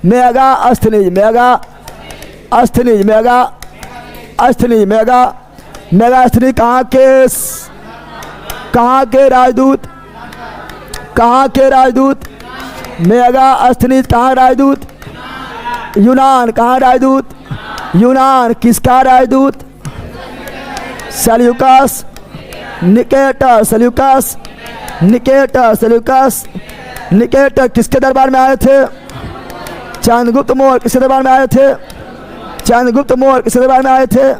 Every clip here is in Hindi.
Mega अस्थनिज, Megasthenes, Megasthenes, mega Megasthenes. कहाँ के राजदूत, कहाँ के राजदूत? मेगा अस्थनिज कहाँ राजदूत? यूनान। कहाँ राजदूत? यूनान। किसका राजदूत? Seleucus, Nicator, Seleucus, Nicator, Seleucus, Nicator. किसके दरबार में आए थे? चंद्रगुप्त मौर्य। किसके दरबार में आए थे? चंद्रगुप्त मौर्य। किसके दरबार में आए थे?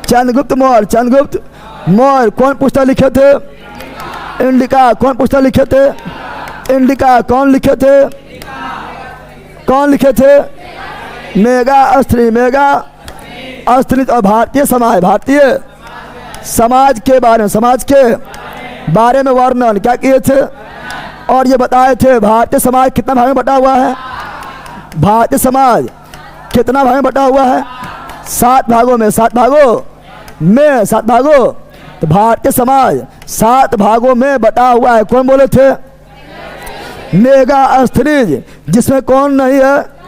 चंद्रगुप्त मौर्य। चंद्रगुप्त मौर्य कौन पुस्तक लिखे थे? इंडिका। कौन पुस्तक लिखे थे? इंडिका। कौन लिखे थे? कौन लिखे थे? Megasthenes, Megasthenes. और भारतीय समाज, भारतीय समाज के बारे में, समाज के बारे में वर्णन क्या किए थे? और ये बताए थे भारतीय समाज कितना भाग में बटा हुआ है? भारतीय समाज कितना भाग में बटा हुआ है? 7 भागों में, 7 भागों में, 7 भागों। तो भारतीय समाज 7 भागों में बटा हुआ है। कौन बोले थे? मेगा अस्थनिज। जिसमें कौन नहीं है?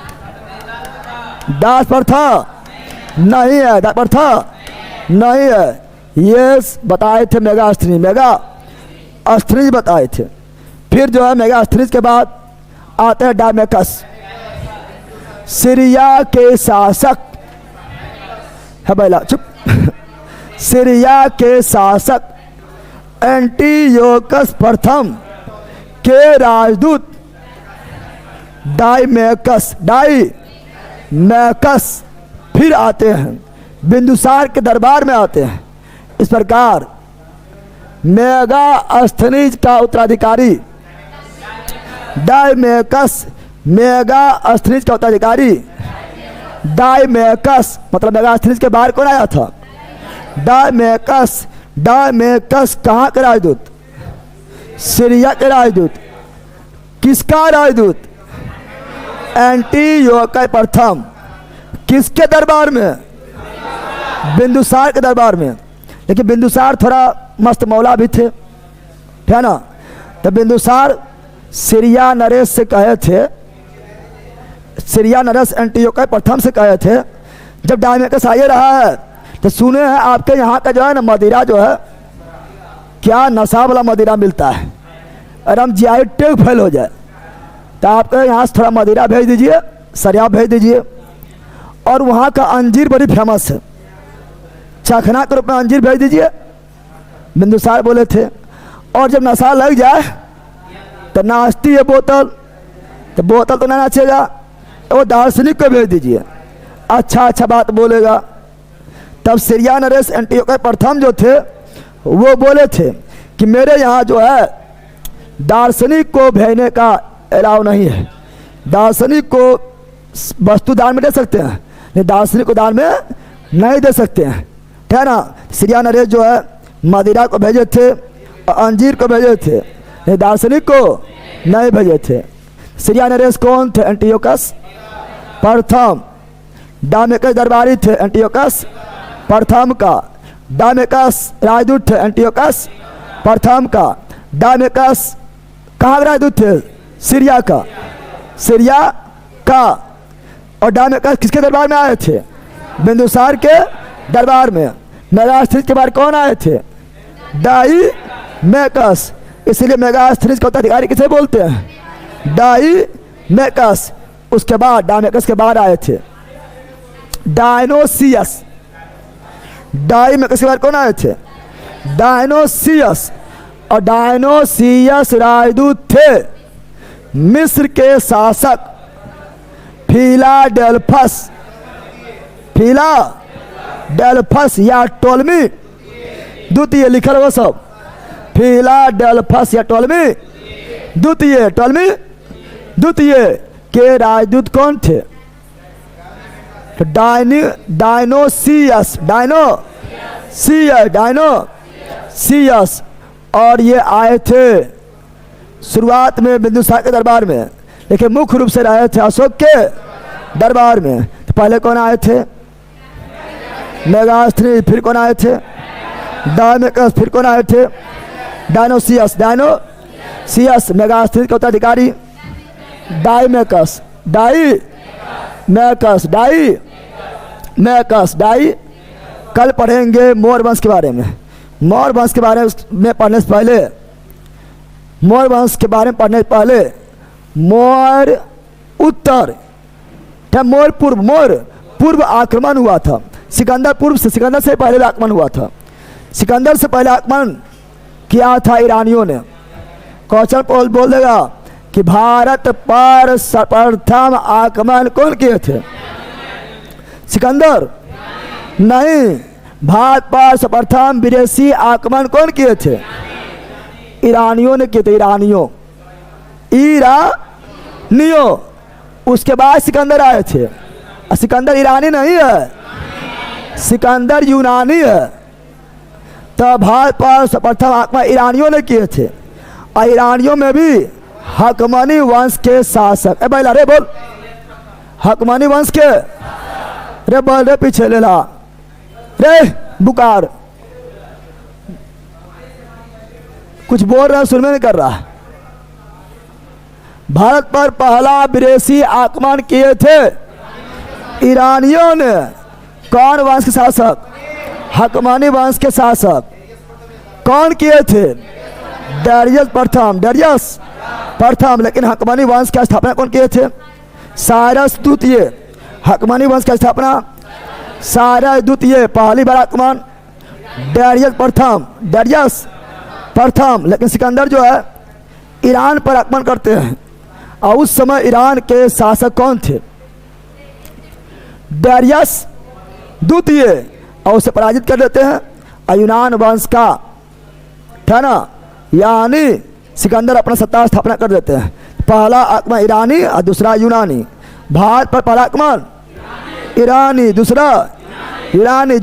दास प्रथा नहीं है, दास प्रथा नहीं है। ये बताए थे मेगा अस्थनिज, मेगा अस्थनिज बताए थे। फिर जो है मेगा अस्थनिज के बाद आते हैं डायमेकस, सीरिया के शासक है। बैला चुप। सीरिया के शासक एंटीयोकस प्रथम के राजदूत डायमेकस, डायमेकस फिर आते हैं, बिंदुसार के दरबार में आते हैं। इस प्रकार मेगा अस्थनिज का उत्तराधिकारी डायमेकस, मेगा अस्थनिज का उत्तराधिकारी डायमेकस। मतलब मेगा अस्थनिज के बाहर कौन आया था? डायमेकस। डायमेकस कहाँ के राजदूत? सीरिया के राजदूत। किसका राजदूत? एंटीयोकस प्रथम। किसके दरबार में? बिंदुसार के दरबार में। लेकिन बिंदुसार थोड़ा मस्त मौला भी थे, है ना। तो बिंदुसार सीरिया नरेश से कहे थे, सीरिया नरेश एंटीयोकस प्रथम से कहे थे, जब डायमेकस आए रहा है तो सुने हैं आपके यहाँ का जो है ना मदिरा जो है, क्या नशा वाला मदिरा मिलता है, और हम जीआई टैग फेल हो जाए तो आपके यहाँ से थोड़ा मदिरा भेज दीजिए, शराब भेज दीजिए। और वहाँ का अंजीर बड़ी फेमस है, चखना के रूप में अंजीर भेज दीजिए। बिंदुसार बोले थे। और जब नशा लग जाए तो नाचती है बोतल, तो बोतल तो ना नाचेगा, वो दार्शनिक को भेज दीजिए, अच्छा अच्छा बात बोलेगा। तब सीरिया नरेश एंटीयोकस प्रथम जो थे वो बोले थे कि मेरे यहाँ जो है दार्शनिक को भेजने का अलाउ नहीं है। दार्शनिक को वस्तु दान में दे सकते हैं, नहीं दार्शनिक को दान में नहीं दे सकते हैं, है ना। सीरिया नरेश जो है मदिरा को भेजे थे और अंजीर को भेजे थे, नहीं दार्शनिक को नहीं भेजे थे। सीरिया नरेश कौन थे? एंटीयोकस प्रथम। डायमेकस दरबारी थे एंटीयोकस प्रथम का। डायमेकस राजदूत थे एंटीयोकस प्रथम का। डायमेकस कहाँ के राजदूत थे? सीरिया का, सीरिया का। और डायमेकस किसके दरबार में आए थे? बिंदुसार के दरबार में। मेगा अस्थनिज के बारे कौन आए थे? डायमेकस। इसलिए मेगा अस्थनिज का उत्तराधिकारी किसे बोलते हैं? डायमेकस। उसके बाद डायमेकस के बाद आए थे डायनोसियस। डायमेकस के बाद कौन आए थे? डायनोसियस। और डायनोसियस राजदूत थे मिस्र के शासक फिलाडेल्फस, फिलाडेल्फस या टोलमी द्वितीय लिखल वो सब, फिलाडेल्फस या टोलमी द्वितीय, टोलमी द्वितीय के राजदूत कौन थे? Dionysius, Dionysius. और ये आए थे शुरुआत में बिंदुसार के दरबार में, लेकिन मुख्य रूप से रहे थे अशोक के दरबार में। तो पहले कौन आए थे? मेगा अस्थनिज। फिर कौन आए थे? डायमेकस। फिर कौन आए थे? डायनोसियस। डायनोसियस मेगा अस्थनिज का उत्तराधिकारी डायमेकस, डायमेकस। मैकस डाई। कल पढ़ेंगे मौर्य वंश के बारे में। मौर्य वंश के बारे में पढ़ने से पहले, मौर्य वंश के बारे में पढ़ने से पहले मौर्य उत्तर, मौर्य पूर्व आक्रमण हुआ था। सिकंदर से पहले आक्रमण हुआ था। सिकंदर से पहले आक्रमण किया था ईरानियों ने। क्वेश्चन बोल देगा कि भारत पर प्रथम आक्रमण कौन किए थे? सिकंदर नहीं, भारत पर प्रथम विदेशी आक्रमण कौन किए थे? ईरानियों ने किए थे। ईरानियों। उसके बाद सिकंदर आए थे। सिकंदर ईरानी नहीं है, सिकंदर यूनानी है। तब भारत पर प्रथम आक्रमण ईरानियों ने किए थे। और ईरानियों में भी हकमनी वंश के शासक, रे बोल, हकमनी वंश के, रे बोल रे, पीछे ले ला रे बुकार, कुछ बोल रहा है सुन में नहीं कर रहा। भारत पर पहला विदेशी आक्रमण किए थे ईरानियों ने। कौन वंश के शासक? हकमनी वंश के शासक। कौन किए थे? डारियस प्रथम। लेकिन हकमनी वंश की स्थापना कौन किए थे? साइरस द्वितीय। हकमनी वंश की स्थापना साइरस द्वितीय। पहली बार आक्रमण डारियस प्रथम। लेकिन सिकंदर जो है ईरान पर आक्रमण करते हैं। और उस समय ईरान के शासक कौन थे? डारियस द्वितीय। और उसे पराजित कर देते हैं। और यूनान वंश का था ना, यानी सिकंदर अपना सत्ता स्थापना कर देते हैं। पहला आक्रमण ईरानी और दूसरा यूनानी। भारत पर पहला आक्रमण ईरानी, दूसरा यूनानी।